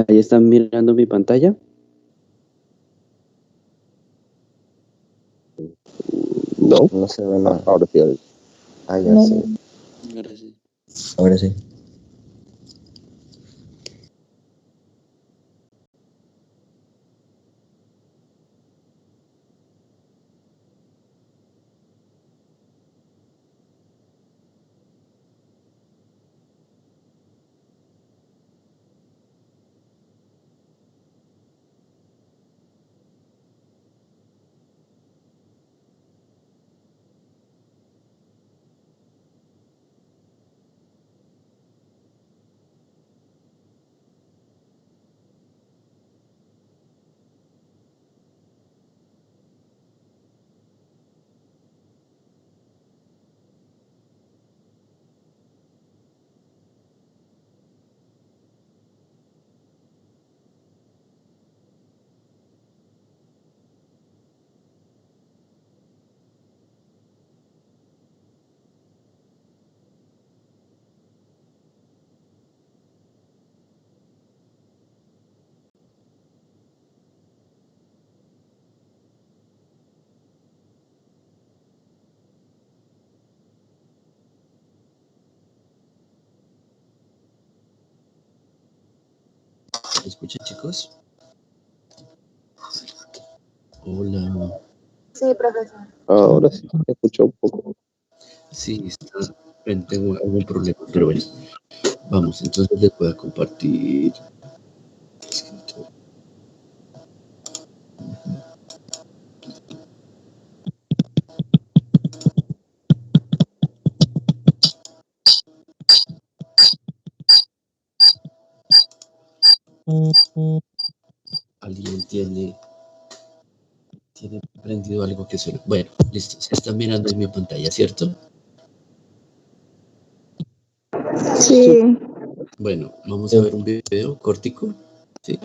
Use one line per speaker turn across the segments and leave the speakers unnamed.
Ahí están mirando mi pantalla.
No, no se ve nada. Ahora sí. Ah, ya sí.
Ahora sí.
Ahora sí. ¿Me escuchan, chicos? Hola.
Sí, profesor.
Ahora sí, se escucha un poco.
Sí, tengo algún problema, pero bueno. Vamos, entonces les voy a compartir. ¿Alguien tiene prendido algo que suene? Bueno, listo. Se están mirando en mi pantalla, ¿cierto?
Sí.
Bueno, vamos a ver un video cortico. Sí.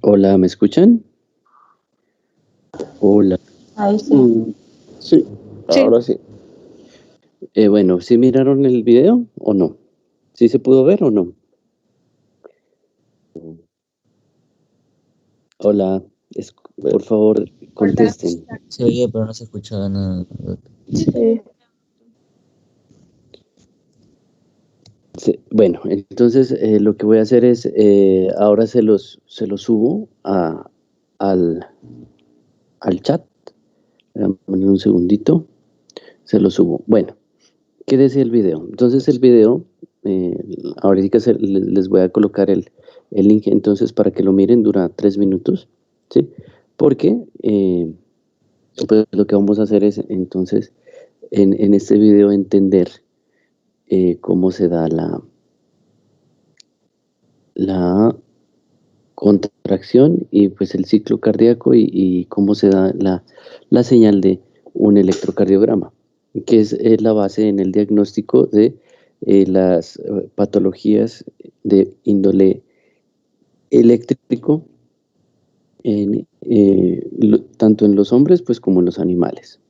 Hola, ¿me escuchan? Hola.
Ahí sí.
Sí, ahora sí.
Bueno, ¿sí miraron el video o no? ¿Sí se pudo ver o no? Hola, por favor, contesten.
Se oye, pero no se escuchaba nada.
Sí.
Bueno, entonces lo que voy a hacer es, ahora se los subo al chat. Dame un segundito, se lo subo. Bueno, ¿qué decía el video? Entonces el video, ahorita les voy a colocar el link, entonces para que lo miren dura 3 minutos, ¿sí? Porque pues, lo que vamos a hacer es entonces en este video entender cómo se da la contracción y pues el ciclo cardíaco y cómo se da la señal de un electrocardiograma, que es la base en el diagnóstico de las patologías de índole eléctrico, tanto en los hombres pues como en los animales.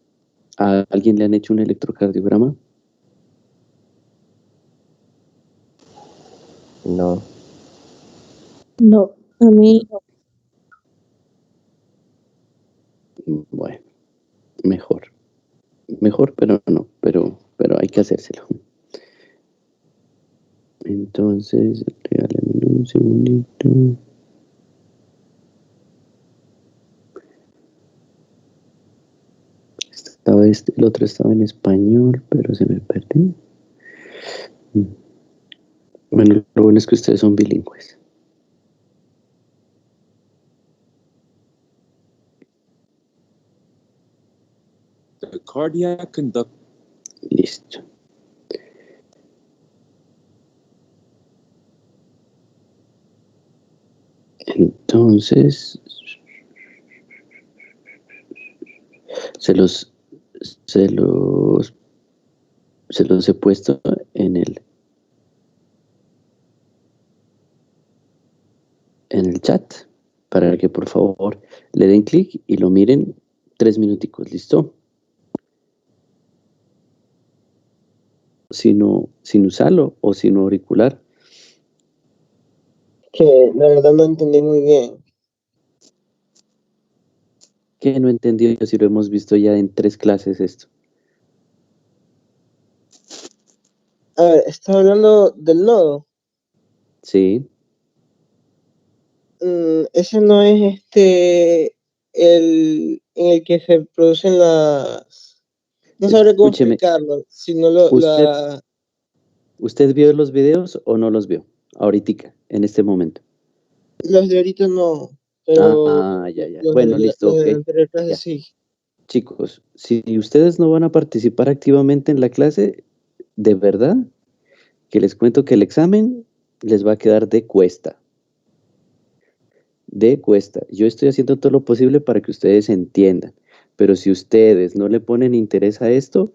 ¿A alguien le han hecho un electrocardiograma?
No.
No, a mí
Bueno, mejor. Mejor, pero no, pero hay que hacérselo. Entonces, regálenme un segundito. El otro estaba en español, pero se me perdió. Bueno, lo bueno es que ustedes son bilingües.
The cardiac conduct.
Listo. Entonces, se los, se los, se los he puesto en el chat para que por favor le den clic y lo miren 3 minuticos, ¿listo? Sin usarlo o sin auricular.
Que la verdad no entendí muy bien.
¿Qué no entendió si lo hemos visto ya en 3 clases esto?
A ver, ¿estás hablando del nodo?
Sí.
Ese no es en el que se producen las... No sabré cómo
Escúcheme,
explicarlo, sino
¿usted vio los videos o no los vio? Ahorita, en este momento.
los de ahorita no, pero
Ya.
los
Bueno, listo,
de
ok.
la anterior clase
Ya.
sí.
Chicos, si ustedes no van a participar activamente en la clase, de verdad que les cuento que el examen les va a quedar de cuesta. De cuesta. Yo estoy haciendo todo lo posible para que ustedes entiendan, pero si ustedes no le ponen interés a esto,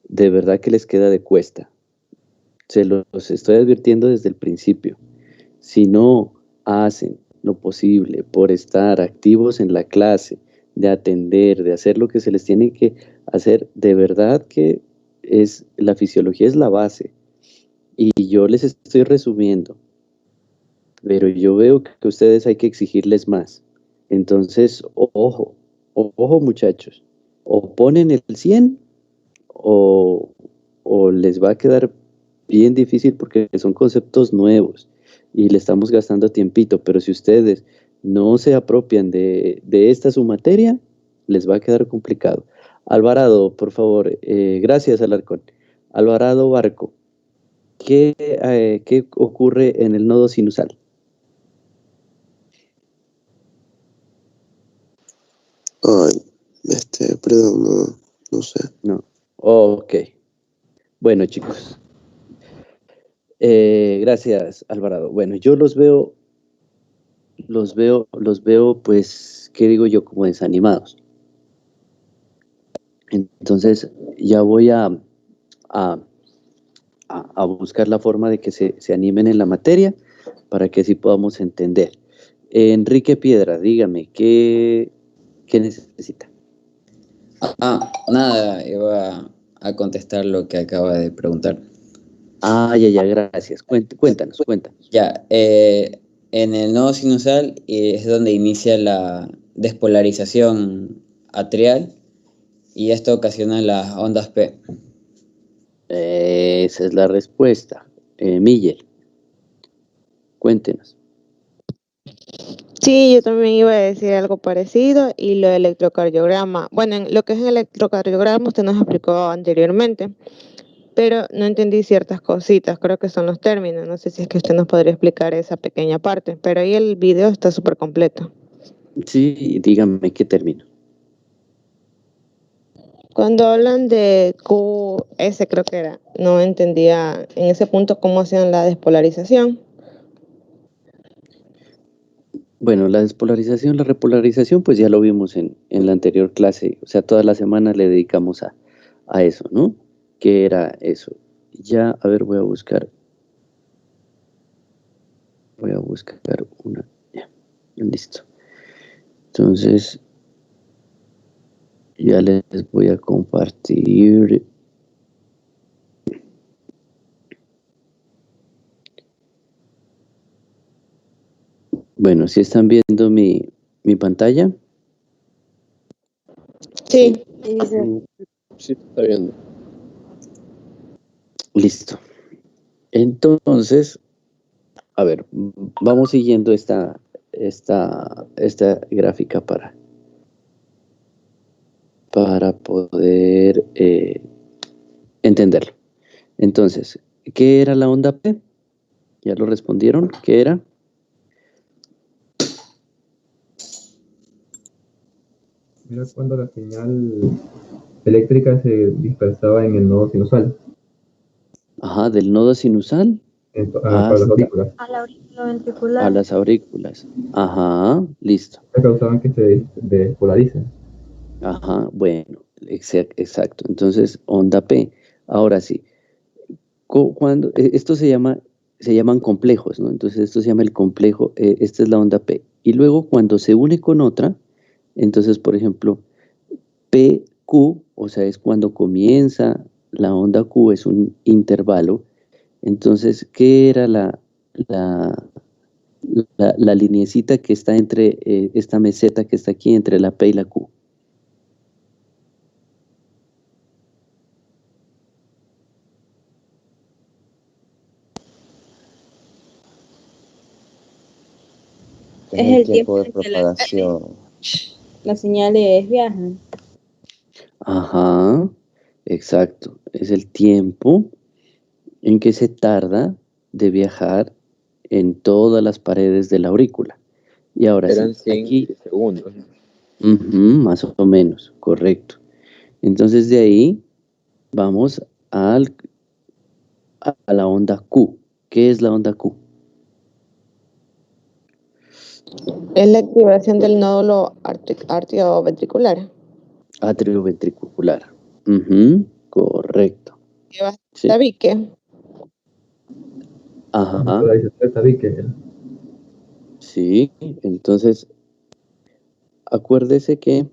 de verdad que les queda de cuesta. Se los estoy advirtiendo desde el principio. Si no hacen lo posible por estar activos en la clase, de atender, de hacer lo que se les tiene que hacer, de verdad que la fisiología es la base. Y yo les estoy resumiendo, pero yo veo que ustedes hay que exigirles más. Entonces, ojo muchachos, o ponen el 100 o, o les va a quedar bien difícil porque son conceptos nuevos y le estamos gastando tiempito, pero si ustedes no se apropian de esta su materia, les va a quedar complicado. Alvarado, por favor, gracias Alarcón. Alvarado Barco, ¿qué ocurre en el nodo sinusal?
Ay, perdón, no sé.
No. Ok. Bueno, chicos. Gracias, Alvarado. Bueno, yo los veo, pues, ¿qué digo yo? Como desanimados. Entonces, ya voy a, a buscar la forma de que se animen en la materia para que así podamos entender. Enrique Piedra, dígame, ¿qué necesita?
Nada, iba a contestar lo que acaba de preguntar.
Ya, gracias. Cuéntanos.
Ya, en el nodo sinusal es donde inicia la despolarización atrial y esto ocasiona las ondas P.
Esa es la respuesta. Miguel, cuéntenos.
Sí, yo también iba a decir algo parecido y lo del electrocardiograma. Bueno, en lo que es el electrocardiograma usted nos explicó anteriormente, pero no entendí ciertas cositas, creo que son los términos. No sé si es que usted nos podría explicar esa pequeña parte, pero ahí el video está súper completo.
Sí, dígame qué término.
Cuando hablan de QS, creo que era, no entendía en ese punto cómo hacían la despolarización.
Bueno, la despolarización, la repolarización, pues ya lo vimos en la anterior clase. O sea, toda la semana le dedicamos a eso, ¿no? ¿Qué era eso? Ya, a ver, voy a buscar una. Ya, listo. Entonces, ya les voy a compartir. Bueno, si están viendo mi pantalla.
Sí.
Sí, está viendo.
Listo. Entonces, a ver, vamos siguiendo esta gráfica para poder entenderlo. Entonces, ¿qué era la onda P? ¿Ya lo respondieron? ¿Qué era?
Era cuando la señal eléctrica se dispersaba en el nodo sinusal,
Ajá, del nodo sinusal
para las aurículas.
A la aurícula
a
ventricular.
las aurículas. Ajá, listo.
Que causaban que se despolaricen.
Ajá, bueno, exacto. Entonces, onda P. Ahora sí, cuando esto se llaman complejos, ¿no? Entonces esto se llama el complejo, esta es la onda P. Y luego cuando se une con otra, entonces, por ejemplo, PQ, o sea, es cuando comienza la onda Q, es un intervalo. Entonces, ¿qué era la, la lineecita que está entre esta meseta que está aquí entre la P y la Q?
Es el tiempo de propagación.
Las señales viajan.
Ajá, exacto. Es el tiempo en que se tarda de viajar en todas las paredes de la aurícula. Y ahora
Eran
sí,
100
aquí,
segundos.
más o menos, correcto. Entonces de ahí vamos a la onda Q. ¿Qué es la onda Q?
Es la activación del nódulo arterioventricular.
Atrioventricular. Correcto.
Que va a
Sí.
tabique.
Ajá.
Polarización del tabique.
Sí. Entonces, acuérdese que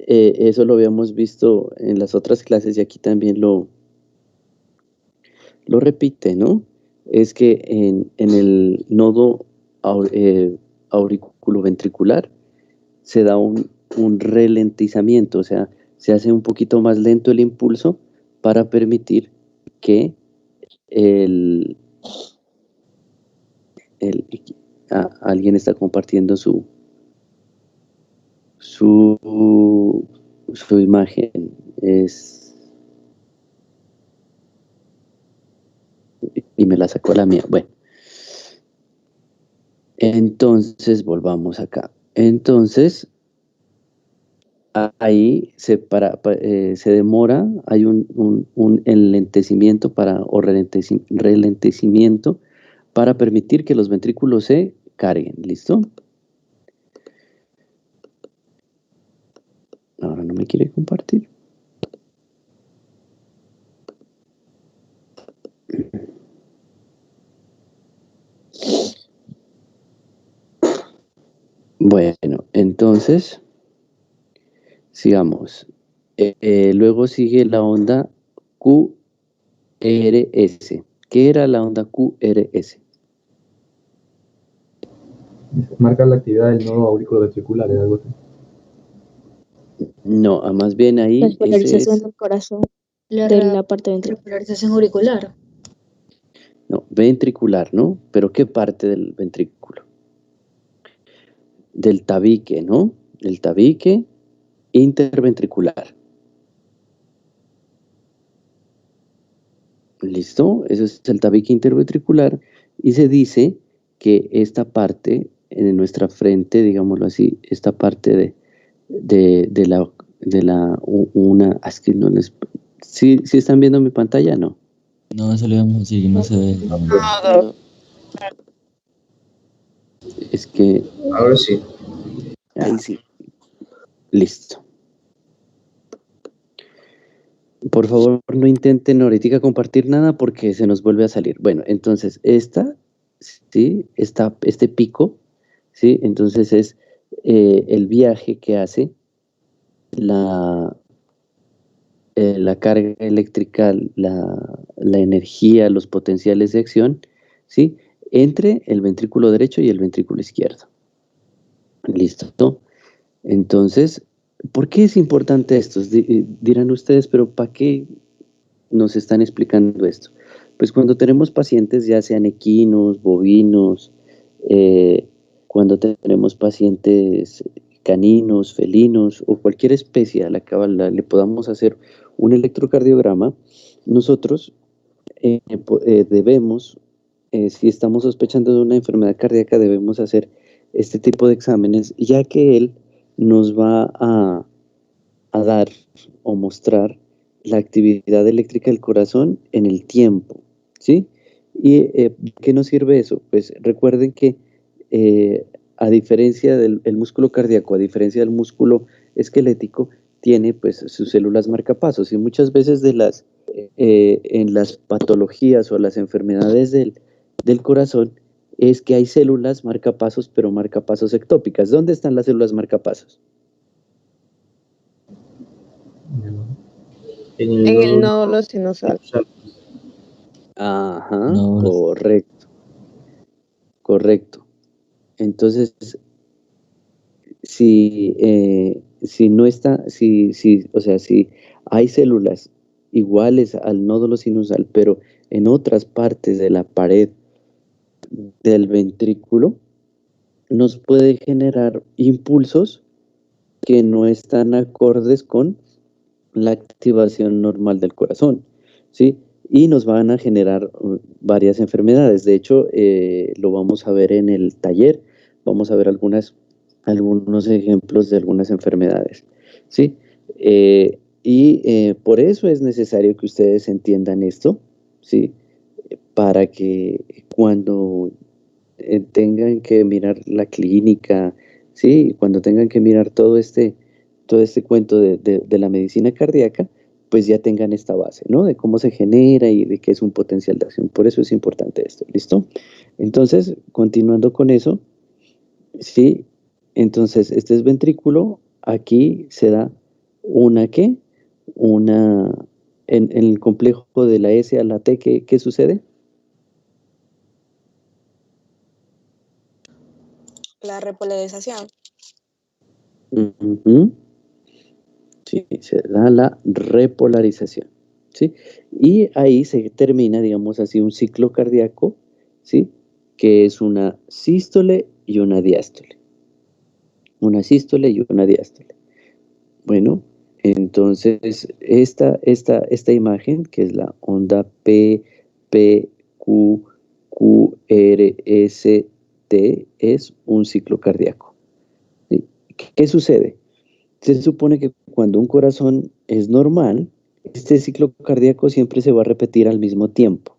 eso lo habíamos visto en las otras clases y aquí también lo repite, ¿no? Es que en el nodo auriculoventricular se da un ralentizamiento, o sea, se hace un poquito más lento el impulso para permitir que alguien está compartiendo su imagen. Y me la sacó la mía. Bueno, entonces volvamos acá. Entonces, ahí se demora, hay un enlentecimiento o ralentecimiento para permitir que los ventrículos se carguen. ¿Listo? Ahora no me quiere compartir. Bueno, entonces, sigamos. Luego sigue la onda QRS. ¿Qué era la onda QRS?
Marca la actividad del nodo auriculoventricular, ¿es algo así?
No, más bien
La
ahí, ese
despolarización
es,
del corazón de la parte ventricular.
Polarización auricular.
no, ventricular, ¿no? Pero ¿qué parte del ventrículo? Del tabique, ¿no? El tabique interventricular. ¿Listo? Eso es el tabique interventricular y se dice que esta parte en nuestra frente, digámoslo así, esta parte es que no les, ¿sí están viendo mi pantalla? No.
No, eso le vamos a decir que no se ve.
Es que,
Ahora sí.
ahí sí. Listo. Por favor, no intenten ahorita compartir nada porque se nos vuelve a salir. Bueno, entonces ¿sí? Este pico, ¿sí? Entonces es el viaje que hace la carga eléctrica, la energía, los potenciales de acción, ¿sí? Entre el ventrículo derecho y el ventrículo izquierdo. ¿Listo? Entonces, ¿por qué es importante esto? Dirán ustedes, pero ¿para qué nos están explicando esto? Pues cuando tenemos pacientes, ya sean equinos, bovinos, cuando tenemos pacientes caninos, felinos o cualquier especie a la que le podamos hacer un electrocardiograma, nosotros debemos, si estamos sospechando de una enfermedad cardíaca, debemos hacer este tipo de exámenes, ya que él nos va a dar o mostrar la actividad eléctrica del corazón en el tiempo, ¿sí? ¿Y qué nos sirve eso? Pues recuerden que a diferencia del músculo cardíaco, a diferencia del músculo esquelético, tiene pues sus células marcapasos y muchas veces en las patologías o las enfermedades del corazón es que hay células marcapasos, pero marcapasos ectópicas. ¿Dónde están las células marcapasos?
En
En el nódulo sinusal.
Ajá,
No,
correcto. Entonces, si no está, o sea, si hay células iguales al nódulo sinusal, pero en otras partes de la pared del ventrículo, nos puede generar impulsos que no están acordes con la activación normal del corazón, ¿sí? Y nos van a generar varias enfermedades. De hecho, lo vamos a ver en el taller. Vamos a ver algunos ejemplos de algunas enfermedades, ¿sí? Por eso es necesario que ustedes entiendan esto, ¿sí? Para que cuando tengan que mirar la clínica, ¿sí? Cuando tengan que mirar todo este cuento de la medicina cardíaca, pues ya tengan esta base, ¿no? De cómo se genera y de qué es un potencial de acción. Por eso es importante esto, ¿listo? Entonces, continuando con eso, ¿sí? Entonces, este es ventrículo, aquí se da ¿qué? En el complejo de la S a la T, ¿qué sucede?
La repolarización.
Uh-huh. Sí, se da la repolarización, ¿sí? Y ahí se termina, digamos así, un ciclo cardíaco, ¿sí? Que es una sístole y una diástole. Una sístole y una diástole. Bueno, entonces esta imagen, que es la onda P, P, Q, Q, R, S, T, es un ciclo cardíaco, ¿sí? ¿Qué sucede? Se supone que cuando un corazón es normal, este ciclo cardíaco siempre se va a repetir al mismo tiempo.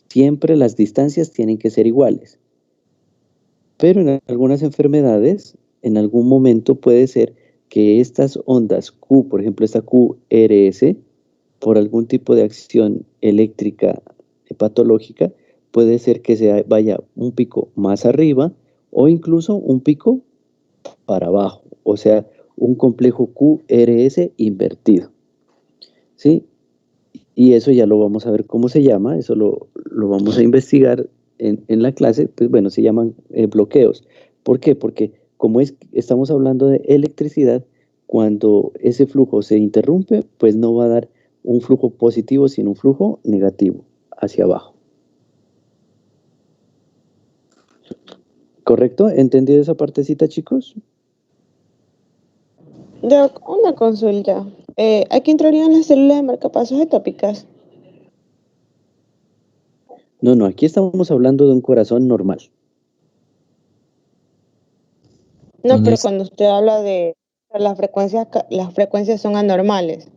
Siempre las distancias tienen que ser iguales. Pero en algunas enfermedades, en algún momento puede ser que estas ondas Q, por ejemplo esta QRS, por algún tipo de acción eléctrica patológica, puede ser que se vaya un pico más arriba o incluso un pico para abajo, o sea, un complejo QRS invertido, ¿sí? Y eso ya lo vamos a ver cómo se llama, eso lo vamos a investigar en la clase, pues bueno, se llaman bloqueos. ¿Por qué? Porque como estamos hablando de electricidad, cuando ese flujo se interrumpe, pues no va a dar un flujo positivo, sino un flujo negativo hacia abajo. ¿Correcto? ¿Entendido esa partecita, chicos?
Doc, una consulta. ¿Aquí entrarían las células de marcapasos atópicas?
No, aquí estamos hablando de un corazón normal.
No,
¿Dónde
pero
es?
cuando usted habla de las frecuencias son anormales.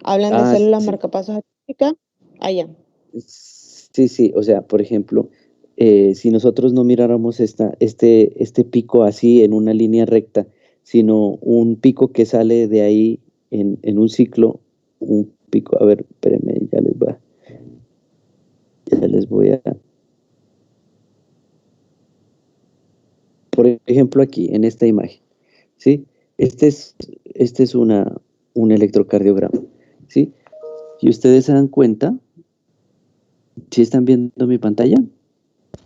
Hablan de
Ah,
células
sí.
marcapasos atópicas allá.
Sí, o sea, por ejemplo, si nosotros no miráramos este pico así en una línea recta, sino un pico que sale de ahí en un ciclo, un pico, a ver, espérenme, ya les voy a, por ejemplo, aquí, en esta imagen, ¿sí? Este es un electrocardiograma, ¿sí? Y ustedes se dan cuenta, ¿sí están viendo mi pantalla?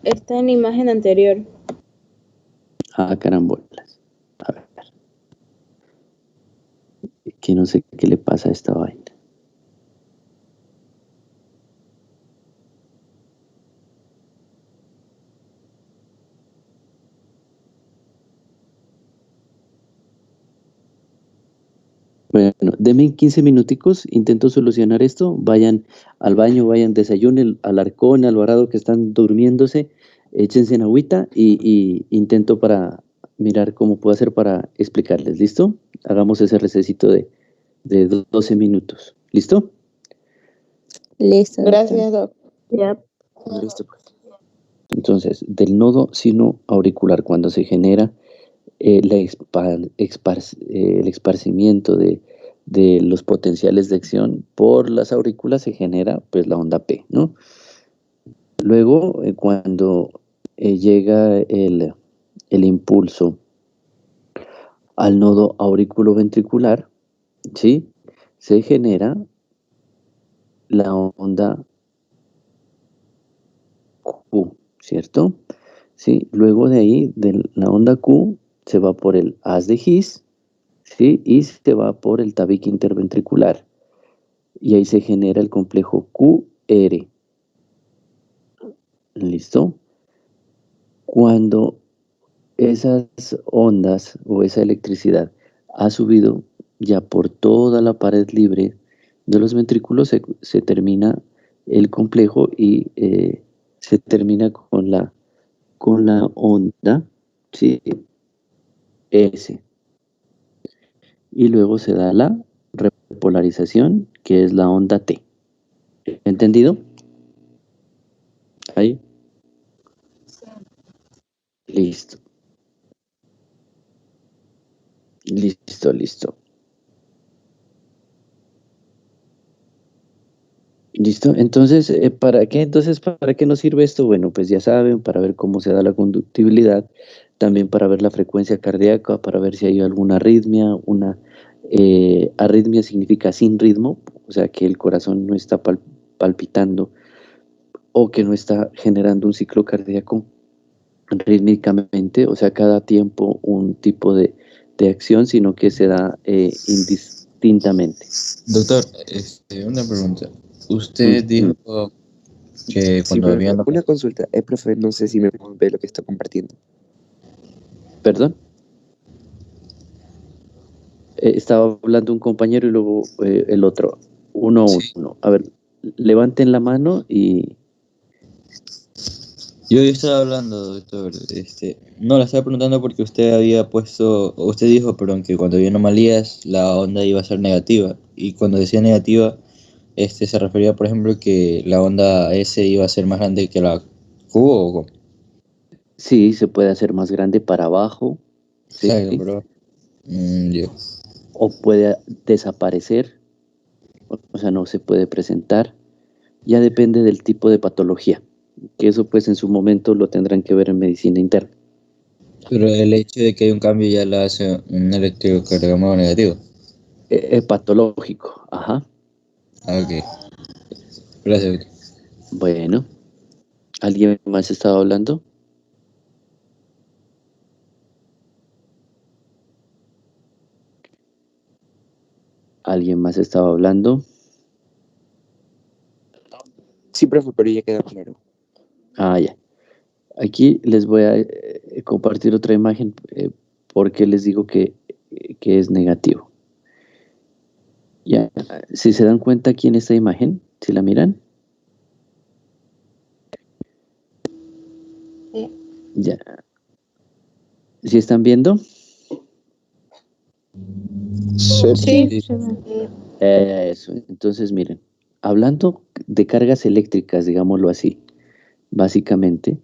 Está en la imagen anterior.
Ah, carambolas. A ver, que no sé qué le pasa a esta vaina. Bueno, denme 15 minuticos, intento solucionar esto, vayan al baño, vayan, desayunen, al Arcón, al Alvarado que están durmiéndose, échense en agüita y intento para mirar cómo puedo hacer para explicarles, ¿listo? Hagamos ese recesito de 12 minutos, ¿listo?
Listo.
Gracias, Doc.
Ya.
Listo.
Entonces, del nodo sino auricular, cuando se genera el esparcimiento de los potenciales de acción por las aurículas, se genera pues la onda P, ¿no? Luego, cuando llega el impulso al nodo auriculoventricular, ¿sí? Se genera la onda Q, ¿cierto? ¿Sí? Luego de ahí, de la onda Q, se va por el haz de His, ¿sí? Y se va por el tabique interventricular. Y ahí se genera el complejo QR. ¿Listo? Cuando esas ondas o esa electricidad ha subido ya por toda la pared libre de los ventrículos, se termina el complejo y se termina con la onda, ¿sí? S. Y luego se da la repolarización, que es la onda T. ¿Entendido? Ahí. Listo. Listo. Listo. Entonces, ¿para qué? Entonces, ¿para qué nos sirve esto? Bueno, pues ya saben, para ver cómo se da la conductibilidad, también para ver la frecuencia cardíaca, para ver si hay alguna arritmia. Arritmia significa sin ritmo, o sea, que el corazón no está palpitando o que no está generando un ciclo cardíaco rítmicamente, o sea, cada tiempo un tipo de acción, sino que se da indistintamente.
Doctor, una pregunta. Usted dijo que
Sí,
cuando había
una consulta. Profe, no sé si me ve lo que está compartiendo.
¿Perdón? Estaba hablando un compañero y luego el otro. Uno a uno. A ver, levanten la mano y...
Yo estaba hablando, doctor, no la estaba preguntando porque usted había puesto, o usted dijo, perdón, que cuando había anomalías la onda iba a ser negativa, y cuando decía negativa, se refería, por ejemplo, que la onda S iba a ser más grande que la Q, o cómo.
Sí, se puede hacer más grande para abajo, ¿sí?
Exacto, pero
O puede desaparecer, o sea, no se puede presentar. Ya depende del tipo de patología, que eso pues en su momento lo tendrán que ver en medicina interna.
Pero el hecho de que hay un cambio ya lo hace un electrocardiograma negativo.
Patológico, ajá.
Ah, ok. Gracias, Víctor.
Bueno, ¿alguien más estaba hablando? ¿Alguien más estaba hablando?
Sí, profe, pero ya queda claro.
Ah, ya. Aquí les voy a compartir otra imagen porque les digo que es negativo. Ya, si se dan cuenta aquí en esta imagen, si la miran.
Sí.
Ya. ¿Sí están viendo?
Sí.
Sí.
Eso. Entonces, miren, hablando de cargas eléctricas, digámoslo así, básicamente,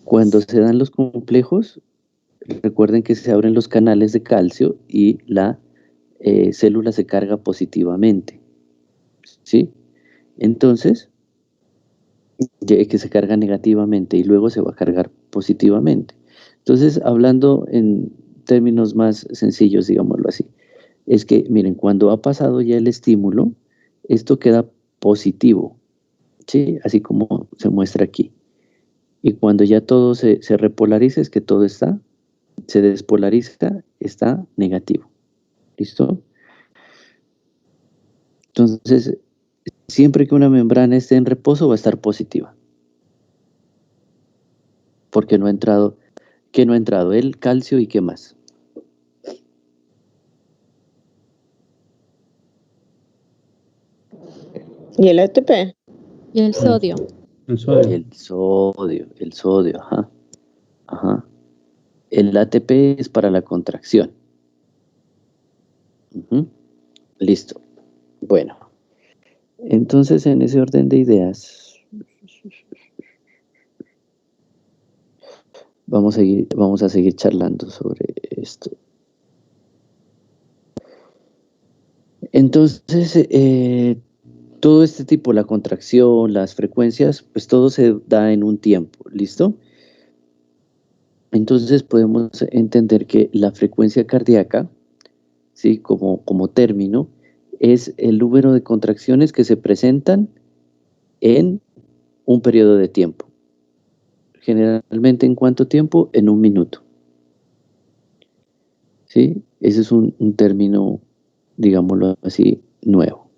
cuando se dan los complejos, recuerden que se abren los canales de calcio y la célula se carga positivamente, ¿sí? Entonces, que se carga negativamente y luego se va a cargar positivamente. Entonces, hablando en términos más sencillos, digámoslo así, es que, miren, cuando ha pasado ya el estímulo, esto queda positivo, ¿sí? Así como se muestra aquí. Y cuando ya todo se repolariza, es que todo se despolariza, está negativo. ¿Listo? Entonces, siempre que una membrana esté en reposo va a estar positiva. Porque no ha entrado, ¿qué no ha entrado? El calcio y ¿qué más?
¿Y el ATP?
Y el sodio.
El sodio.
El sodio, ajá. Ajá. El ATP es para la contracción. Ujú. Listo. Bueno, entonces en ese orden de ideas, vamos a seguir charlando sobre esto. Entonces, todo este tipo, la contracción, las frecuencias, pues todo se da en un tiempo, ¿listo? Entonces podemos entender que la frecuencia cardíaca, ¿sí? Como término, es el número de contracciones que se presentan en un periodo de tiempo. Generalmente, ¿en cuánto tiempo? En un minuto. ¿Sí? Ese es un término, digámoslo así, nuevo.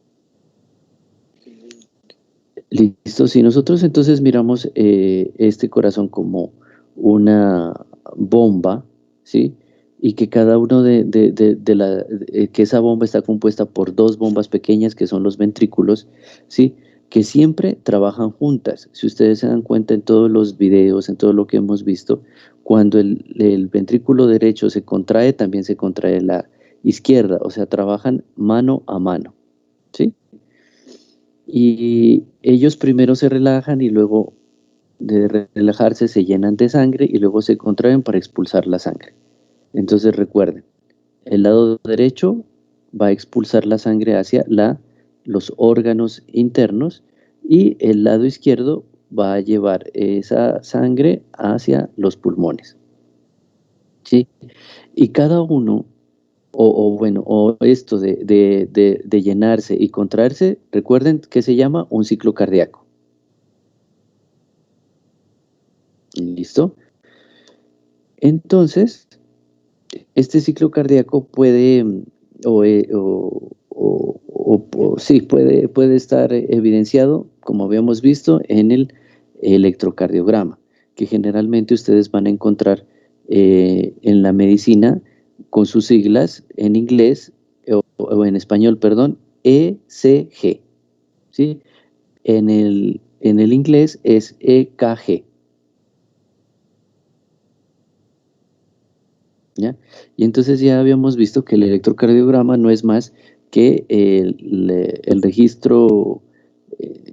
Listo, si nosotros entonces miramos este corazón como una bomba, ¿sí? Y que cada uno que esa bomba está compuesta por dos bombas pequeñas que son los ventrículos, ¿sí? Que siempre trabajan juntas. Si ustedes se dan cuenta en todos los videos, en todo lo que hemos visto, cuando el ventrículo derecho se contrae, también se contrae la izquierda, o sea, trabajan mano a mano, ¿sí? Y ellos primero se relajan y luego de relajarse se llenan de sangre y luego se contraen para expulsar la sangre. Entonces recuerden, el lado derecho va a expulsar la sangre hacia los órganos internos y el lado izquierdo va a llevar esa sangre hacia los pulmones. ¿Sí? Y cada uno, o esto de llenarse y contraerse, recuerden que se llama un ciclo cardíaco. ¿Listo? Entonces, este ciclo cardíaco puede, sí, puede estar evidenciado, como habíamos visto, en el electrocardiograma, que generalmente ustedes van a encontrar en la medicina con sus siglas en inglés o en español, perdón, ECG, ¿sí? En el inglés es EKG. ¿Ya? Y entonces ya habíamos visto que el electrocardiograma no es más que el registro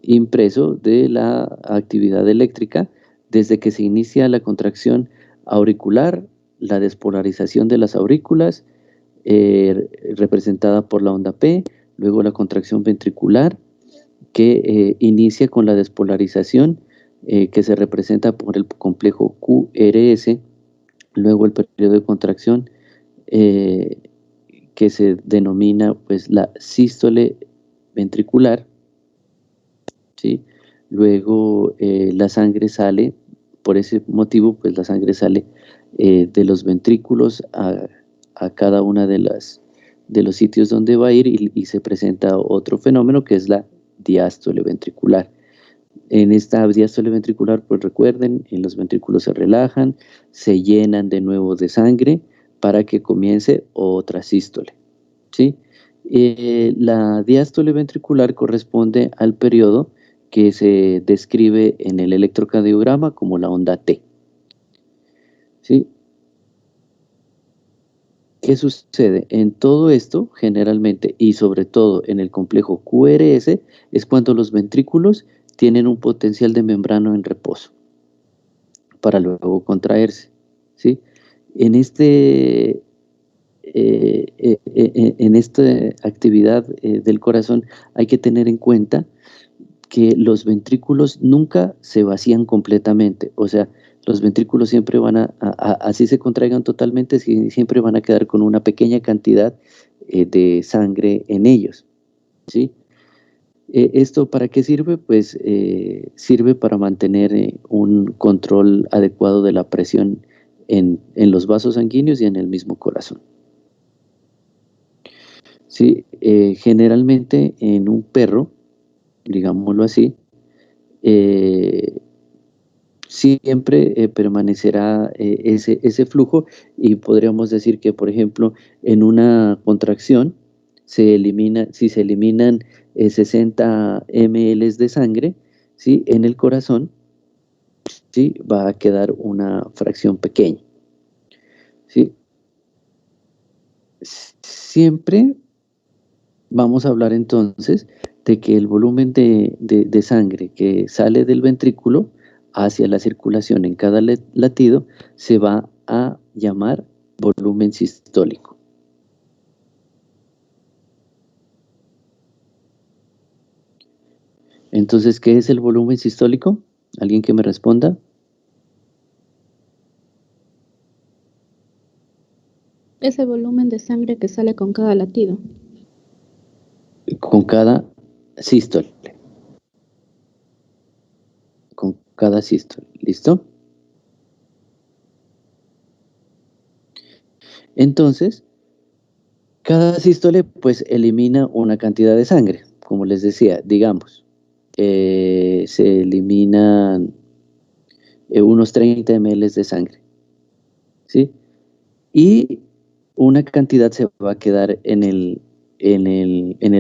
impreso de la actividad eléctrica desde que se inicia la contracción auricular, la despolarización de las aurículas, representada por la onda P, luego la contracción ventricular, que inicia con la despolarización, que se representa por el complejo QRS, luego el periodo de contracción, que se denomina pues la sístole ventricular, ¿sí? Luego la sangre sale, por ese motivo, pues la sangre sale de los ventrículos a cada una de los sitios donde va a ir y se presenta otro fenómeno que es la diástole ventricular. En esta diástole ventricular, pues recuerden, los ventrículos se relajan, se llenan de nuevo de sangre para que comience otra sístole, ¿sí? La diástole ventricular corresponde al periodo que se describe en el electrocardiograma como la onda T, ¿sí? ¿Qué sucede? En todo esto, generalmente, y sobre todo en el complejo QRS, es cuando los ventrículos tienen un potencial de membrana en reposo para luego contraerse, ¿sí? En esta actividad del corazón hay que tener en cuenta que los ventrículos nunca se vacían completamente, o sea, los ventrículos siempre van así se contraigan totalmente, siempre van a quedar con una pequeña cantidad de sangre en ellos, ¿sí? ¿Esto para qué sirve? Pues sirve para mantener un control adecuado de la presión en los vasos sanguíneos y en el mismo corazón. Sí, generalmente en un perro, digámoslo así, siempre permanecerá ese flujo y podríamos decir que, por ejemplo, en una contracción, si se eliminan 60 ml de sangre, ¿sí? En el corazón, ¿sí? Va a quedar una fracción pequeña, ¿sí? Siempre vamos a hablar entonces de que el volumen de sangre que sale del ventrículo hacia la circulación en cada latido se va a llamar volumen sistólico. Entonces, ¿qué es el volumen sistólico? ¿Alguien que me responda?
Es el volumen de sangre que sale con cada latido.
Con cada sístole. Con cada sístole. ¿Listo? Entonces, cada sístole pues elimina una cantidad de sangre. Como les decía, digamos, se eliminan unos 30 ml de sangre, ¿sí? Y una cantidad se va a quedar en el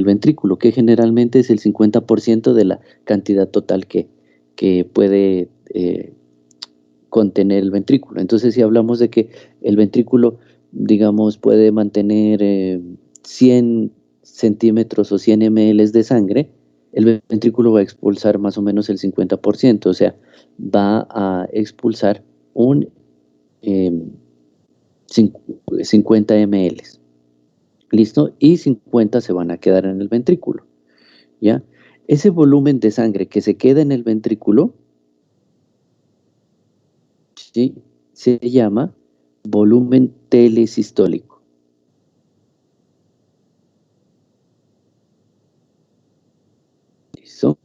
ventrículo, que generalmente es el 50% de la cantidad total que puede contener el ventrículo. Entonces, si hablamos de que el ventrículo, digamos, puede mantener 100 centímetros o 100 ml de sangre, el ventrículo va a expulsar más o menos el 50%, o sea, va a expulsar un 50 ml. ¿Listo? Y 50 se van a quedar en el ventrículo, ¿ya? Ese volumen de sangre que se queda en el ventrículo, ¿sí? Se llama volumen telesistólico. ¿Listo?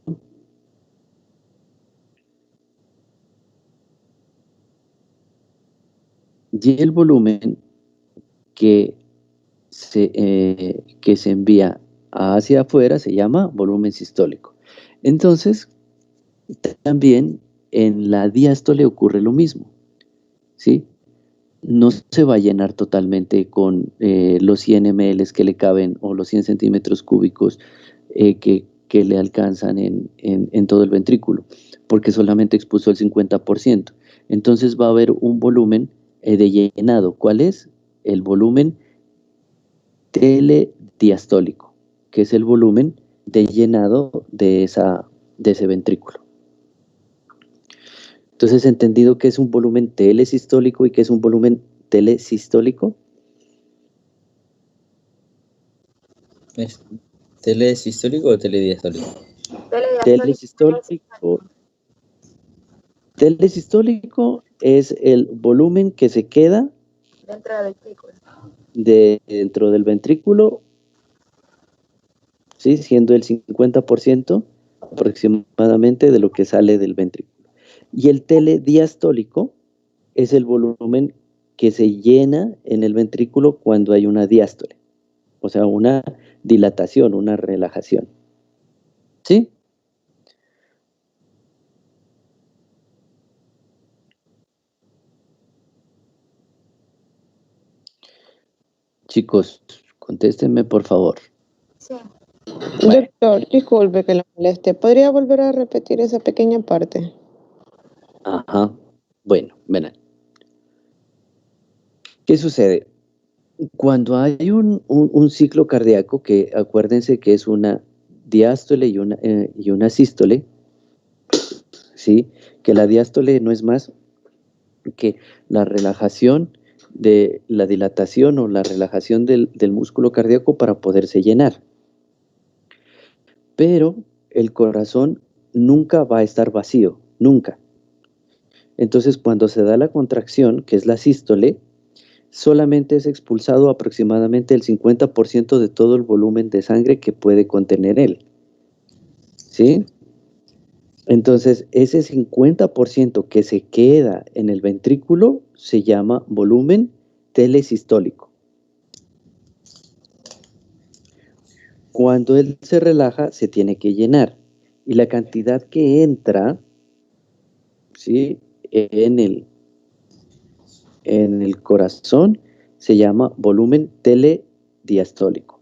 Y el volumen que se envía hacia afuera se llama volumen sistólico. Entonces, también en la diástole ocurre lo mismo, ¿sí? No se va a llenar totalmente con los 100 ml que le caben o los 100 centímetros cúbicos que le alcanzan en todo el ventrículo, porque solamente expuso el 50%. Entonces va a haber un volumen de llenado. ¿Cuál es? El volumen telediastólico, que es el volumen de llenado de ese ventrículo. Entonces, ¿entendido qué es un volumen telesistólico y qué es un volumen telesistólico?
¿Es telesistólico o telediastólico?
Telesistólico es el volumen que se queda dentro del ventrículo, ¿sí? Siendo el 50% aproximadamente de lo que sale del ventrículo. Y el telediastólico es el volumen que se llena en el ventrículo cuando hay una diástole, o sea, una dilatación, una relajación. ¿Sí? Chicos, contéstenme por favor. Bueno.
Doctor, disculpe que lo moleste. ¿Podría volver a repetir esa pequeña parte?
Ajá. Bueno, verán. ¿Qué sucede? Cuando hay un ciclo cardíaco, que acuérdense que es una diástole y una sístole, ¿sí? Que la diástole no es más que la relajación de la dilatación o la relajación del músculo cardíaco para poderse llenar. Pero el corazón nunca va a estar vacío, nunca. Entonces, cuando se da la contracción, que es la sístole, solamente es expulsado aproximadamente el 50% de todo el volumen de sangre que puede contener él. ¿Sí? Entonces, ese 50% que se queda en el ventrículo se llama volumen telesistólico. Cuando él se relaja, se tiene que llenar. Y la cantidad que entra, ¿sí?, en el corazón se llama volumen telediastólico.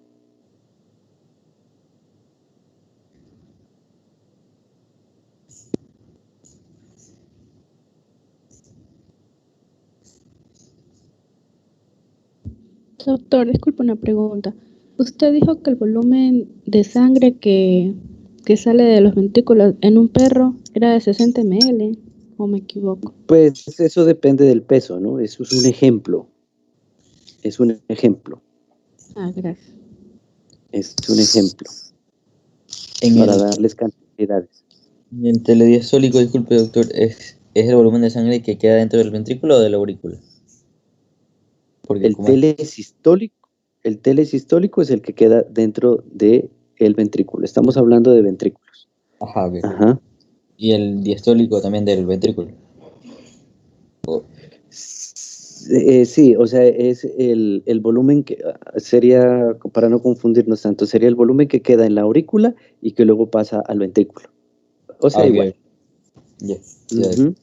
Doctor, disculpe una pregunta. Usted dijo que el volumen de sangre que sale de los ventrículos en un perro era de 60 ml, ¿o me equivoco?
Pues eso depende del peso, ¿no? Eso es un ejemplo. Es un ejemplo.
Ah, gracias.
Es un ejemplo.
En
Para
el,
darles cantidades.
en el telediastólico, disculpe doctor, ¿es el volumen de sangre que queda dentro del ventrículo o de la aurícula? Porque
El telesistólico es el que queda dentro del ventrículo. Estamos hablando de ventrículos.
Ajá, ok.
Ajá.
Y el diastólico también del ventrículo.
Sí, o sea, es el volumen que sería, para no confundirnos tanto, sería el volumen que queda en la aurícula y que luego pasa al ventrículo. O sea,
okay.
igual.
Ya.
Uh-huh.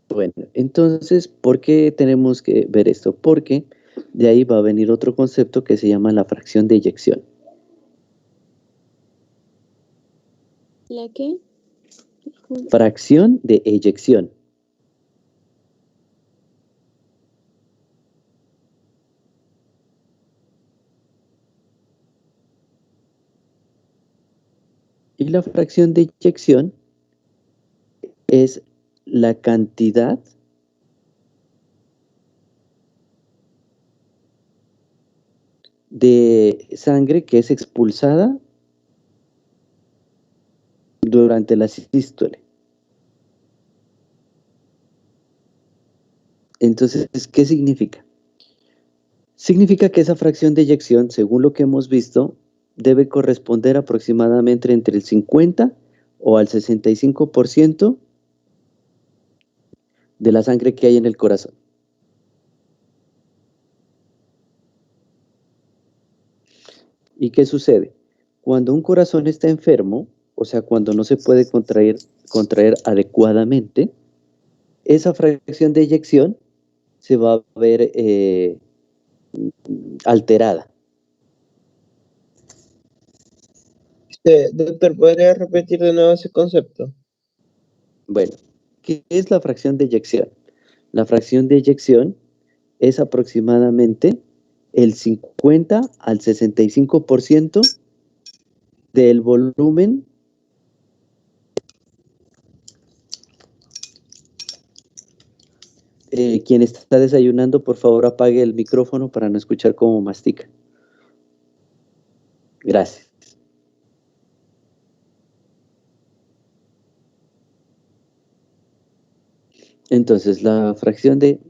Bueno, entonces, ¿por qué tenemos que ver esto? Porque de ahí va a venir otro concepto que se llama la fracción de eyección.
¿La qué?
Fracción de eyección. Y la fracción de eyección es la cantidad de sangre que es expulsada durante la sístole. Entonces, ¿qué significa? Significa que esa fracción de eyección, según lo que hemos visto, debe corresponder aproximadamente entre el 50 o al 65% de la sangre que hay en el corazón. ¿Y qué sucede? Cuando un corazón está enfermo, o sea, cuando no se puede contraer adecuadamente, esa fracción de eyección se va a ver alterada.
Doctor, ¿podría repetir de nuevo ese concepto?
Bueno, ¿qué es la fracción de eyección? La fracción de eyección es aproximadamente el 50 al 65% del volumen quien está desayunando, por favor apague el micrófono para no escuchar cómo mastica. Gracias. Entonces, la fracción de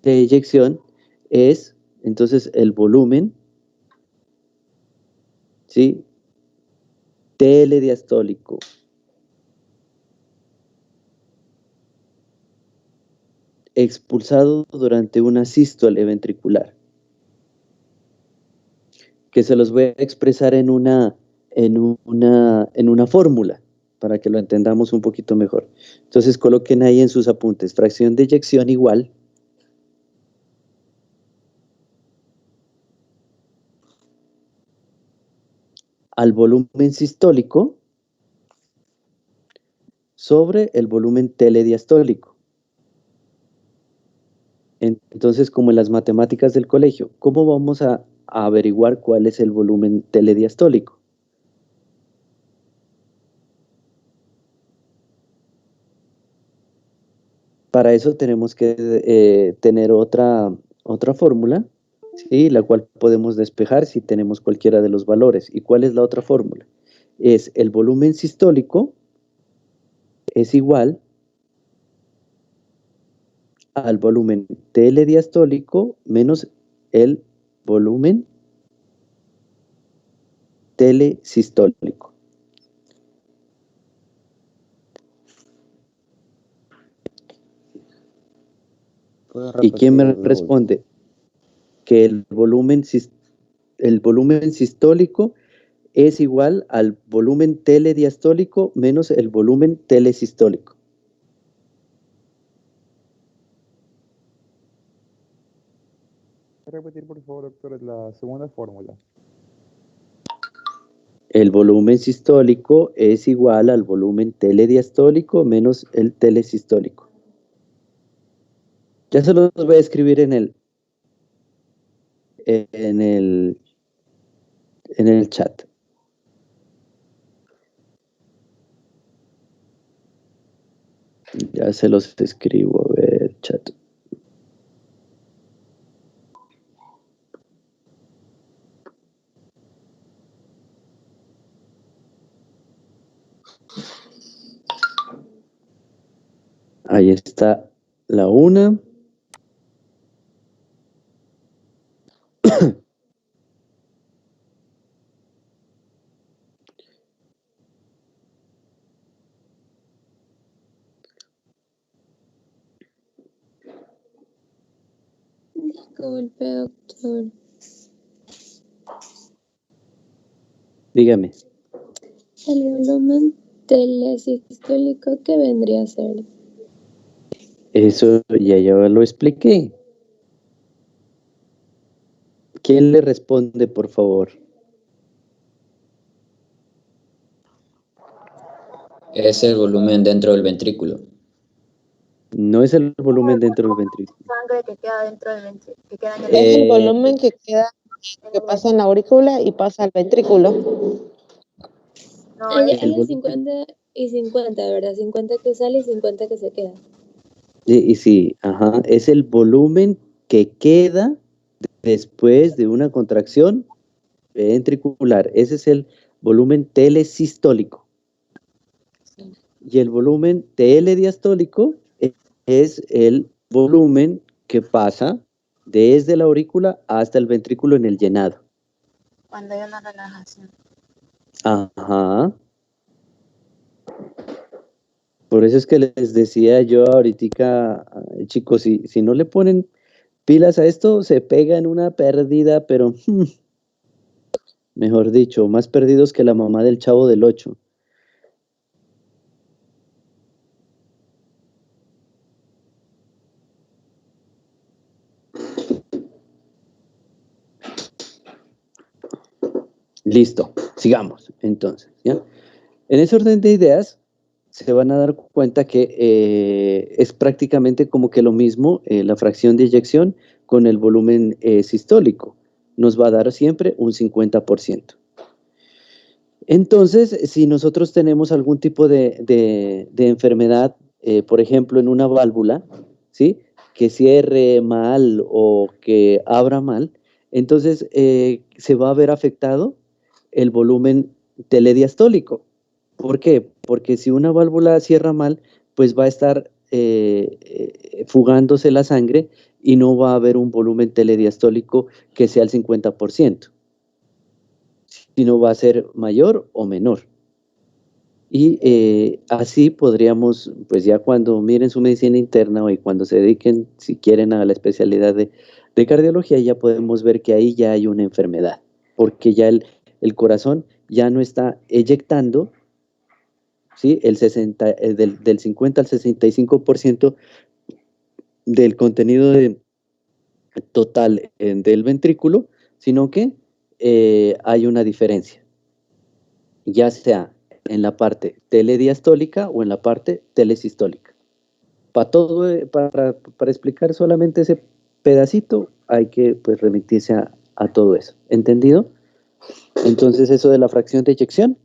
eyección es, entonces, el volumen, ¿sí? TL diastólico expulsado durante una sístole ventricular, que se los voy a expresar en una fórmula para que lo entendamos un poquito mejor. Entonces coloquen ahí en sus apuntes, fracción de eyección igual al volumen sistólico sobre el volumen telediastólico. Entonces, como en las matemáticas del colegio, ¿cómo vamos a averiguar cuál es el volumen telediastólico? Para eso tenemos que tener otra fórmula, ¿sí? La cual podemos despejar si tenemos cualquiera de los valores. ¿Y cuál es la otra fórmula? Es el volumen sistólico es igual al volumen telediastólico menos el volumen telesistólico. ¿Y quién me responde? Que el volumen sistólico es igual al volumen telediastólico menos el volumen telesistólico.
¿Puede repetir, por favor, doctor, la segunda fórmula?
El volumen sistólico es igual al volumen telediastólico menos el telesistólico. Ya se los voy a escribir en el chat. Ya se los escribo, a ver, chat. Ahí está la una.
Disculpe, doctor.
Dígame.
El volumen telesistólico, ¿qué vendría a ser?
Eso ya lo expliqué. ¿Quién le responde, por favor?
Es el volumen dentro del ventrículo.
No es el volumen dentro del ventrículo.
Sangre que queda dentro del ventrículo, que queda en el
Es el volumen que pasa en la aurícula y pasa al ventrículo.
No,
Hay
es
El
50 y 50, ¿verdad? 50 que sale y 50 que se queda.
Y sí, ajá, es el volumen que queda después de una contracción ventricular. Ese es el volumen telesistólico. Y el volumen telediastólico es el volumen que pasa desde la aurícula hasta el ventrículo en el llenado.
cuando hay una relajación.
Ajá. Por eso es que les decía yo ahorita, chicos, si no le ponen pilas a esto, se pega en una pérdida, pero mejor dicho, más perdidos que la mamá del Chavo del 8. Listo, sigamos entonces, ¿ya? En ese orden de ideas, se van a dar cuenta que es prácticamente como que lo mismo la fracción de eyección con el volumen sistólico. Nos va a dar siempre un 50%. Entonces, si nosotros tenemos algún tipo de enfermedad, por ejemplo, en una válvula, ¿sí? Que cierre mal o que abra mal, entonces se va a ver afectado el volumen telediastólico. ¿Por qué? Porque si una válvula cierra mal, pues va a estar fugándose la sangre y no va a haber un volumen telediastólico que sea el 50%, sino va a ser mayor o menor. Y así podríamos, pues ya cuando miren su medicina interna o y cuando se dediquen, si quieren, a la especialidad de cardiología, ya podemos ver que ahí ya hay una enfermedad, porque ya el corazón ya no está eyectando, ¿sí? Del 50 al 65% del contenido total del ventrículo, sino que hay una diferencia, ya sea en la parte telediastólica o en la parte telesistólica. Para explicar solamente ese pedacito, hay que pues remitirse a todo eso. ¿Entendido? Entonces, eso de la fracción de eyección.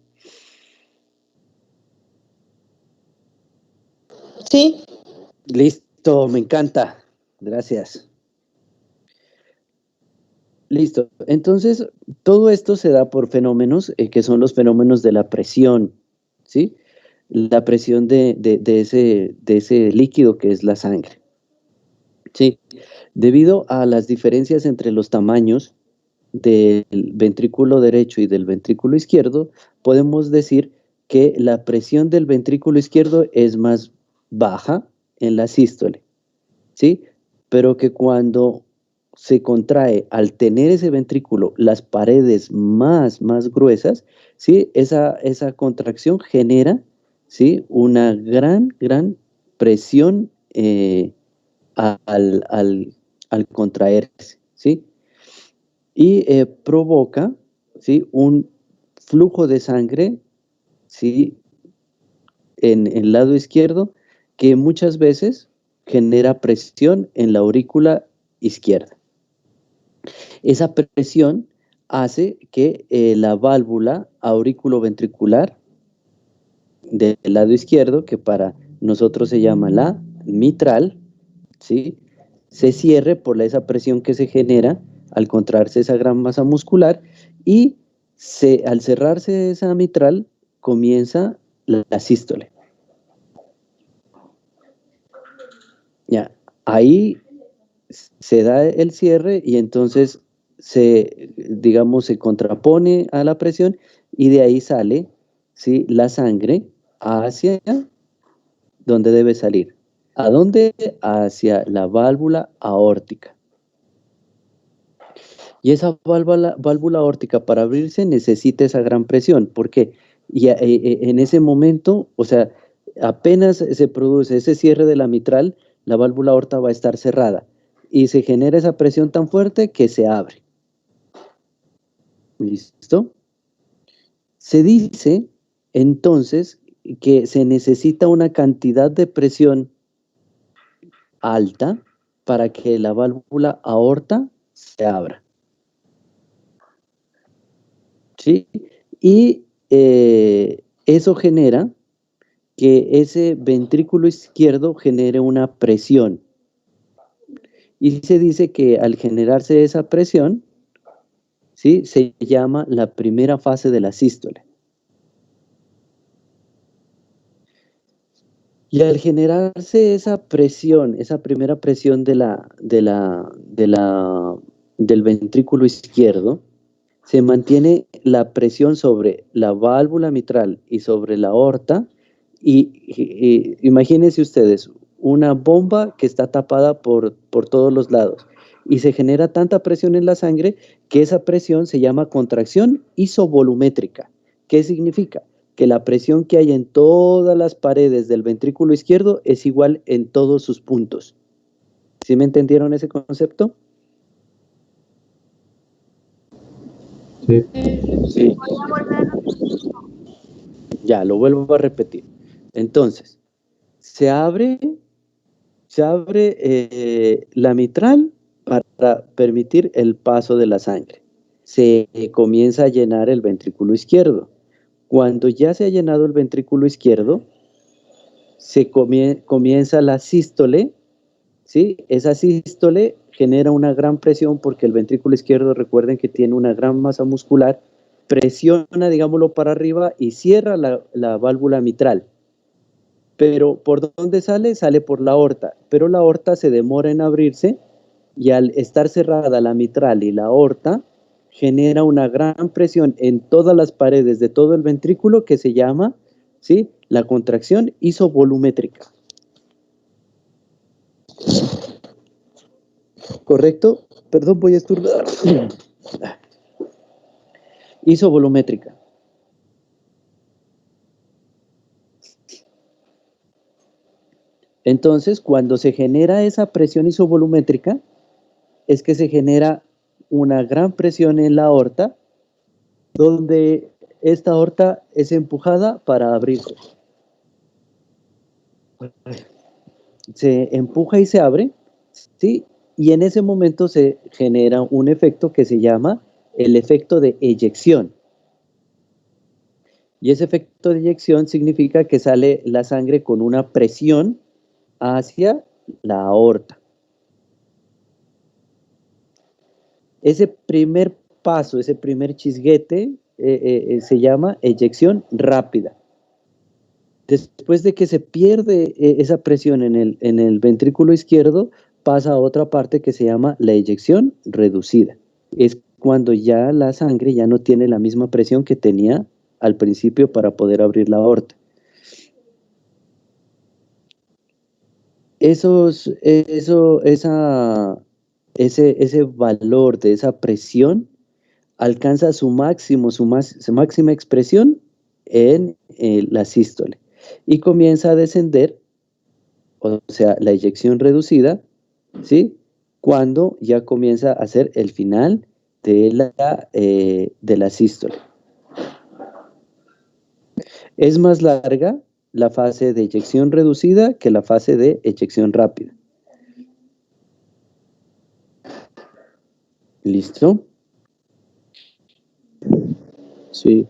Sí.
Listo, me encanta. Gracias. Listo. Entonces, todo esto se da por fenómenos que son los fenómenos de la presión, ¿sí? La presión de ese líquido que es la sangre. Sí. Debido a las diferencias entre los tamaños del ventrículo derecho y del ventrículo izquierdo, podemos decir que la presión del ventrículo izquierdo es más baja en la sístole, ¿sí? Pero que cuando se contrae al tener ese ventrículo las paredes más gruesas, ¿sí? Esa contracción genera, ¿sí? Una gran presión al contraerse, ¿sí? Y provoca, ¿sí? Un flujo de sangre, ¿sí? En el lado izquierdo, que muchas veces genera presión en la aurícula izquierda. Esa presión hace que la válvula auriculoventricular del lado izquierdo, que para nosotros se llama la mitral, ¿sí? Se cierre por esa presión que se genera al contraerse esa gran masa muscular y al cerrarse esa mitral comienza la sístole. Ya, ahí se da el cierre y entonces digamos, se contrapone a la presión y de ahí sale, ¿sí? La sangre hacia donde debe salir. ¿A dónde? Hacia la válvula aórtica. Y esa válvula aórtica para abrirse necesita esa gran presión. ¿Por qué? Y en ese momento, o sea, apenas se produce ese cierre de la mitral, la válvula aorta va a estar cerrada y se genera esa presión tan fuerte que se abre. ¿Listo? Se dice entonces que se necesita una cantidad de presión alta para que la válvula aorta se abra. ¿Sí? Y eso genera que ese ventrículo izquierdo genere una presión. Y se dice que al generarse esa presión, ¿sí? Se llama la primera fase de la sístole. Y al generarse esa presión, esa primera presión del ventrículo izquierdo, se mantiene la presión sobre la válvula mitral y sobre la aorta. Y imagínense ustedes, una bomba que está tapada por todos los lados y se genera tanta presión en la sangre que esa presión se llama contracción isovolumétrica. ¿Qué significa? Que la presión que hay en todas las paredes del ventrículo izquierdo es igual en todos sus puntos. ¿Sí me entendieron ese concepto?
Sí.
Sí. Ya, lo vuelvo a repetir. Entonces, se abre la mitral para permitir el paso de la sangre. Se comienza a llenar el ventrículo izquierdo. Cuando ya se ha llenado el ventrículo izquierdo, se comienza la sístole, ¿sí? Esa sístole genera una gran presión porque el ventrículo izquierdo, recuerden que tiene una gran masa muscular, presiona, digámoslo, para arriba y cierra la válvula mitral. Pero ¿por dónde sale? Sale por la aorta, pero la aorta se demora en abrirse y al estar cerrada la mitral y la aorta, genera una gran presión en todas las paredes de todo el ventrículo que se llama, ¿sí?, la contracción isovolumétrica. ¿Correcto? Perdón, voy a estornudar. Isovolumétrica. Entonces, cuando se genera esa presión isovolumétrica, es que se genera una gran presión en la aorta, donde esta aorta es empujada para abrirse. Se empuja y se abre, ¿sí? Y en ese momento se genera un efecto que se llama el efecto de eyección. Y ese efecto de eyección significa que sale la sangre con una presión hacia la aorta. Ese primer paso, ese primer chisguete, se llama eyección rápida. Después de que se pierde esa presión en el ventrículo izquierdo, pasa a otra parte que se llama la eyección reducida. Es cuando ya la sangre ya no tiene la misma presión que tenía al principio para poder abrir la aorta. Ese valor de esa presión alcanza su máxima expresión en la sístole y comienza a descender, o sea, la eyección reducida, ¿sí?, cuando ya comienza a ser el final de la sístole. Es más larga la fase de eyección reducida que la fase de eyección rápida. ¿Listo?
Sí.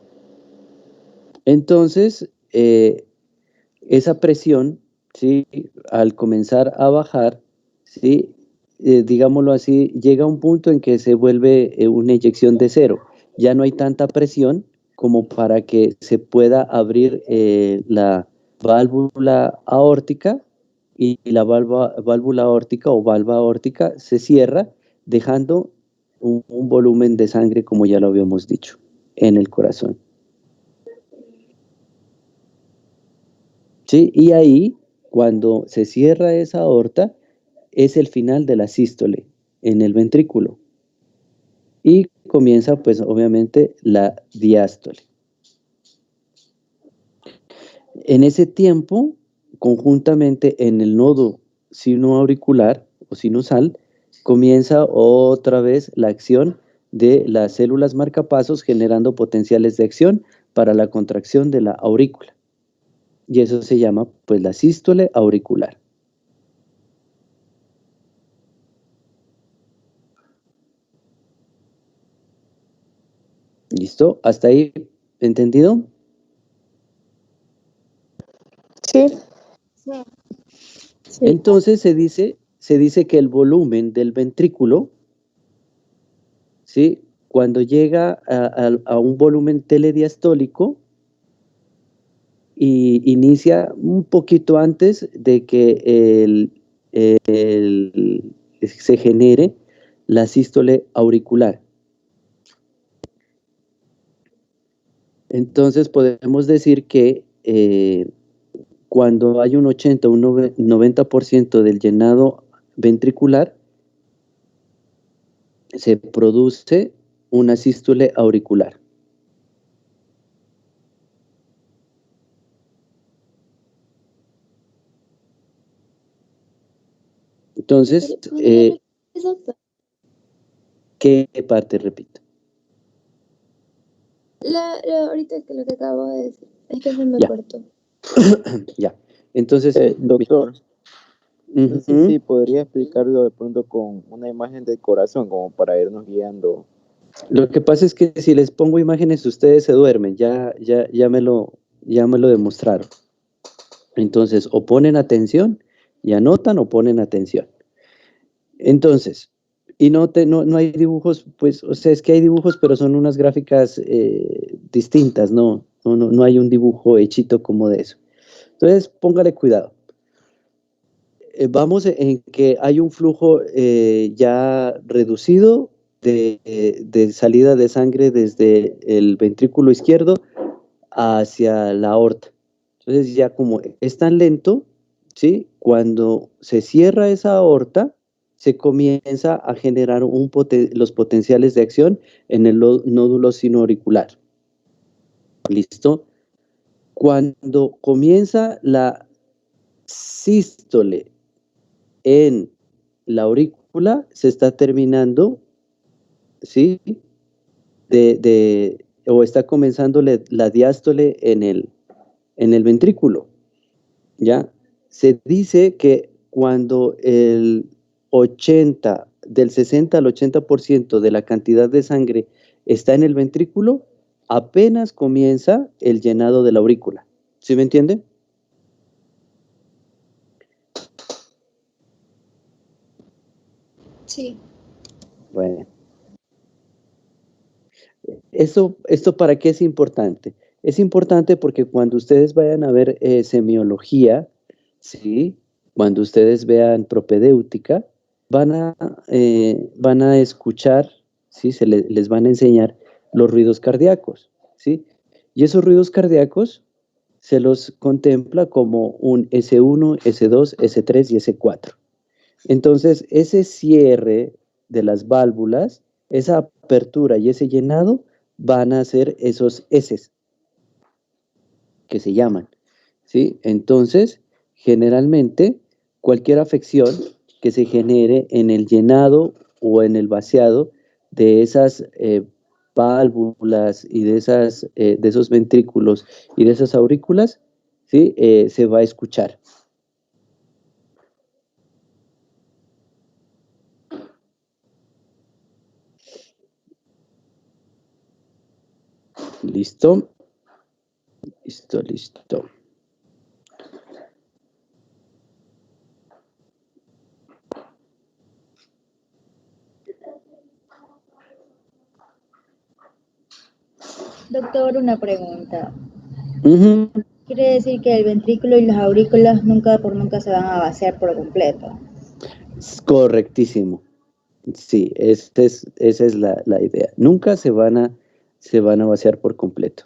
Entonces, esa presión, ¿sí?, al comenzar a bajar, ¿sí?, digámoslo así, llega a un punto en que se vuelve una eyección de cero. Ya no hay tanta presión como para que se pueda abrir la válvula aórtica, y la válvula aórtica o valva aórtica se cierra, dejando un volumen de sangre, como ya lo habíamos dicho, en el corazón. ¿Sí? Y ahí, cuando se cierra esa aorta, es el final de la sístole en el ventrículo. Y comienza, pues, obviamente, la diástole. En ese tiempo, conjuntamente en el nodo sinoauricular o sinusal, comienza otra vez la acción de las células marcapasos, generando potenciales de acción para la contracción de la aurícula. Y eso se llama, pues, la sístole auricular. ¿Listo? ¿Hasta ahí entendido?
Sí.
Sí.
Entonces se dice que el volumen del ventrículo, ¿sí?, cuando llega a un volumen telediastólico, y inicia un poquito antes de que se genere la sístole auricular. Entonces podemos decir que cuando hay un 80 o un 90% del llenado ventricular, se produce una sístole auricular. Entonces, ¿qué parte repito?
Ahorita que lo que acabo de decir, es que se me
Ya.
cortó.
Ya, entonces,
Doctor, no sé
Ujú.
si podría explicarlo de pronto con una imagen del corazón, como para irnos guiando.
Lo que pasa es que si les pongo imágenes, ustedes se duermen, ya me lo demostraron. Entonces, o ponen atención y anotan, o ponen atención. Entonces, y no hay dibujos, pues, o sea, es que hay dibujos, pero son unas gráficas distintas, no hay un dibujo hechito como de eso. Entonces, póngale cuidado. Vamos en que hay un flujo ya reducido de salida de sangre desde el ventrículo izquierdo hacia la aorta. Entonces ya como es tan lento, ¿sí? Cuando se cierra esa aorta, se comienza a generar los potenciales de acción en el nódulo sinoauricular. ¿Listo? Cuando comienza la sístole en la aurícula, se está terminando, ¿sí? O está comenzando la diástole en el ventrículo, ¿ya? Se dice que cuando del 60 al 80% de la cantidad de sangre está en el ventrículo, apenas comienza el llenado de la aurícula. ¿Sí me entiende?
Sí.
Bueno. ¿Esto para qué es importante? Es importante porque cuando ustedes vayan a ver semiología, ¿sí? Cuando ustedes vean propedéutica, van a escuchar, ¿sí? Les van a enseñar los ruidos cardíacos, ¿sí? Y esos ruidos cardíacos se los contempla como un S1, S2, S3 y S4. Entonces, ese cierre de las válvulas, esa apertura y ese llenado van a ser esos S que se llaman, ¿sí? Entonces, generalmente, cualquier afección que se genere en el llenado o en el vaciado de esas válvulas y de esos ventrículos y de esas aurículas, ¿sí? Se va a escuchar. ¿Listo? Listo.
Doctor, una pregunta.
Ujú.
Quiere decir que el ventrículo y las aurículas nunca por nunca se van a vaciar por completo.
Correctísimo. Sí, esa es la idea. Nunca se van a vaciar por completo.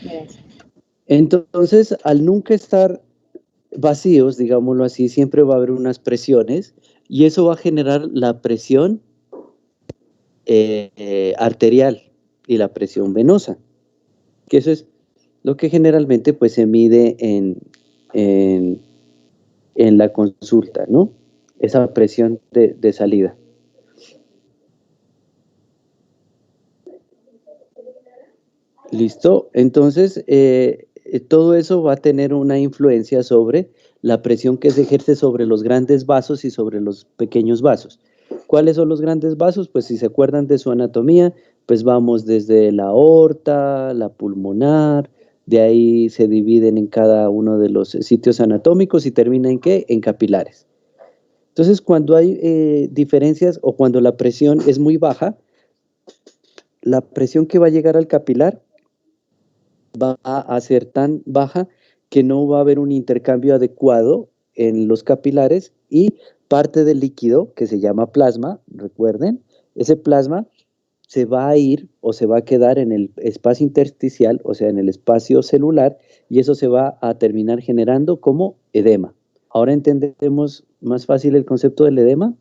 Gracias.
Entonces, al nunca estar vacíos, digámoslo así, siempre va a haber unas presiones y eso va a generar la presión arterial y la presión venosa, que eso es lo que generalmente pues se mide en la consulta, ¿no? Esa presión de salida. ¿Listo? Entonces, todo eso va a tener una influencia sobre la presión que se ejerce sobre los grandes vasos y sobre los pequeños vasos. ¿Cuáles son los grandes vasos? Pues si se acuerdan de su anatomía, pues vamos desde la aorta, la pulmonar, de ahí se dividen en cada uno de los sitios anatómicos y termina en ¿qué? En capilares. Entonces, cuando hay diferencias o cuando la presión es muy baja, la presión que va a llegar al capilar va a ser tan baja que no va a haber un intercambio adecuado en los capilares y parte del líquido que se llama plasma, recuerden, ese plasma se va a ir o se va a quedar en el espacio intersticial, o sea, en el espacio celular, y eso se va a terminar generando como edema. ¿Ahora entendemos más fácil el concepto del edema?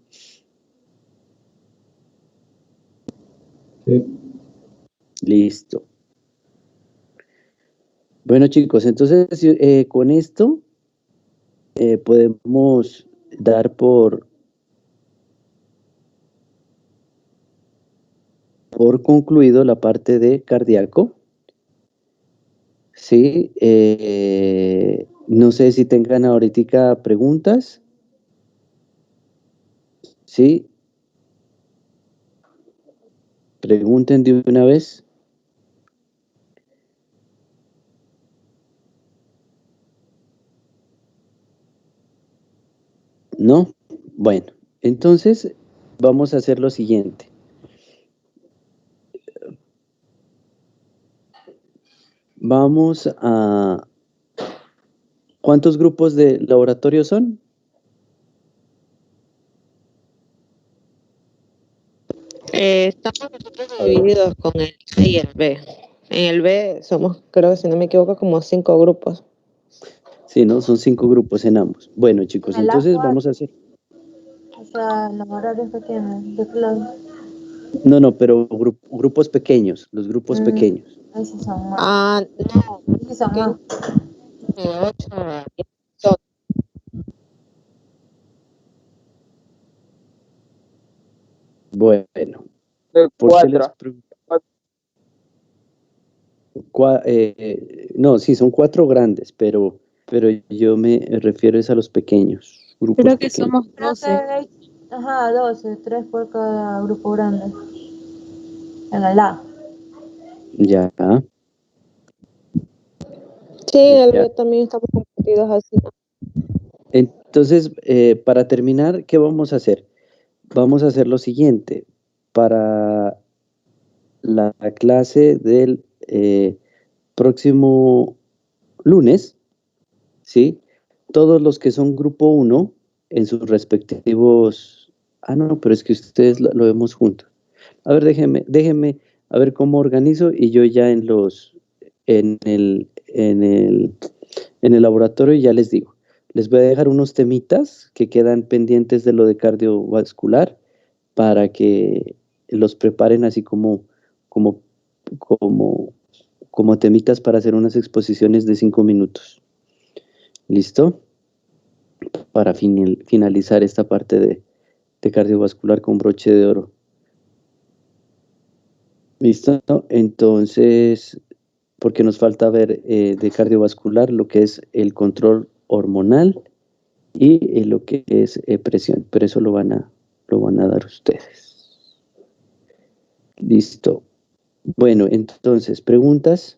Sí.
Listo. Bueno, chicos, entonces con esto podemos dar por concluido la parte de cardíaco. Sí, no sé si tengan ahorita preguntas. Sí, pregunten de una vez. ¿No? Bueno, entonces vamos a hacer lo siguiente. vamos a... ¿Cuántos grupos de laboratorio son?
Estamos nosotros divididos con el A y el B. En el B somos, creo que si no me equivoco, como 5 grupos.
Sí, ¿no? Son 5 grupos en ambos. Bueno, chicos,
En el
entonces
A4,
vamos a hacer...
o sea, los horarios que tienen, de clase.
No, pero grupos pequeños, los grupos pequeños.
Ahí sí son más.
No,
Ahí sí son más.
8.
Bueno,
De
¿por qué les
4.
pregunto? No, sí, son 4 grandes, pero yo me refiero es a los pequeños, grupos
Creo que
pequeños.
somos
Creo que
12.
hay, ajá, 12, 3 por cada grupo grande. En el A.
Ya,
Sí, en el
ya.
B también estamos compartidos así.
Entonces, para terminar, ¿qué vamos a hacer? Vamos a hacer lo siguiente. Para la clase del próximo lunes, ¿sí? Todos los que son grupo 1 en sus respectivos... Ah, no, pero es que ustedes lo vemos juntos. A ver, déjenme a ver cómo organizo y yo ya en el laboratorio ya les digo. Les voy a dejar unos temitas que quedan pendientes de lo de cardiovascular para que los preparen así como, como temitas para hacer unas exposiciones de 5 minutos. ¿Listo? Para finalizar esta parte de cardiovascular con broche de oro. ¿Listo? Entonces, porque nos falta ver de cardiovascular lo que es el control hormonal y lo que es presión, pero eso lo van a dar ustedes. Listo. Bueno, entonces, ¿preguntas?